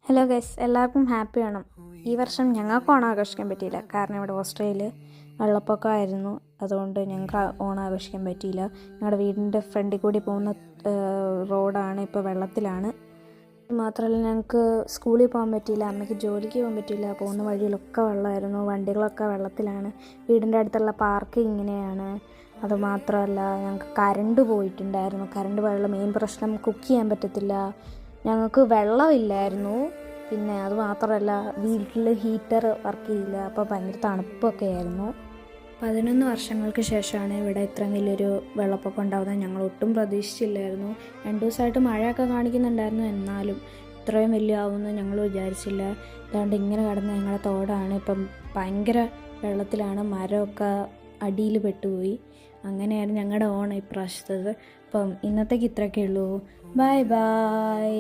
Hello guys, എല്ലാവർക്കും happy Onam. ഈ വർഷം ഞങ്ങൾക്ക് ഓണം ആഘോഷിക്കാൻ പറ്റിയില്ല. കാരണം ഇവിടെ ഓസ്ട്രേലിയയിൽ വെള്ളപ്പൊക്കമായിരുന്നു. അതുകൊണ്ട് ഞങ്ങൾക്ക് ഓണം ആഘോഷിക്കാൻ പറ്റിയില്ല. ഞങ്ങളുടെ വീടിൻ്റെ ഫ്രണ്ടിൽ കൂടി പോകുന്ന റോഡാണ് ഇപ്പോൾ വെള്ളത്തിലാണ്. മാത്രമല്ല ഞങ്ങൾക്ക് സ്കൂളിൽ പോകാൻ പറ്റിയില്ല, അമ്മയ്ക്ക് ജോലിക്ക് പോകാൻ പറ്റിയില്ല. പോകുന്ന വഴിയിലൊക്കെ വെള്ളമായിരുന്നു, വണ്ടികളൊക്കെ വെള്ളത്തിലാണ്. വീടിൻ്റെ അടുത്തുള്ള പാർക്ക് ഇങ്ങനെയാണ്. അതുമാത്രമല്ല ഞങ്ങൾക്ക് കറണ്ട് പോയിട്ടുണ്ടായിരുന്നു. കറണ്ട് പോയുള്ള മെയിൻ പ്രശ്നം കുക്ക് ചെയ്യാൻ പറ്റത്തില്ല. ഞങ്ങൾക്ക് വെള്ളമില്ലായിരുന്നു. പിന്നെ അതുമാത്രമല്ല വീട്ടിൽ ഹീറ്റർ വർക്ക് ചെയ്യില്ല. അപ്പോൾ ഭയങ്കര തണുപ്പൊക്കെ ആയിരുന്നു. 11 വർഷങ്ങൾക്ക് ശേഷമാണ് ഇവിടെ ഇത്രയും വലിയൊരു വെള്ളപ്പൊക്കം ഉണ്ടാകുന്നത്. ഞങ്ങൾ ഒട്ടും പ്രതീക്ഷിച്ചില്ലായിരുന്നു. 2 ദിവസമായിട്ട് മഴയൊക്കെ കാണിക്കുന്നുണ്ടായിരുന്നു, എന്നാലും ഇത്രയും വലിയ ആവുമെന്ന് ഞങ്ങൾ വിചാരിച്ചില്ല. അതുകൊണ്ട് ഇങ്ങനെ കിടന്ന് ഞങ്ങളുടെ തോടാണ് ഇപ്പം ഭയങ്കര വെള്ളത്തിലാണ്. മരമൊക്കെ അടിയിൽ പെട്ടുപോയി. അങ്ങനെയായിരുന്നു ഞങ്ങളുടെ ഓണം ഇപ്രാവശ്യത്തത്. അപ്പം ഇന്നത്തേക്ക് ഇത്രയൊക്കെ ഉള്ളൂ. Bye bye.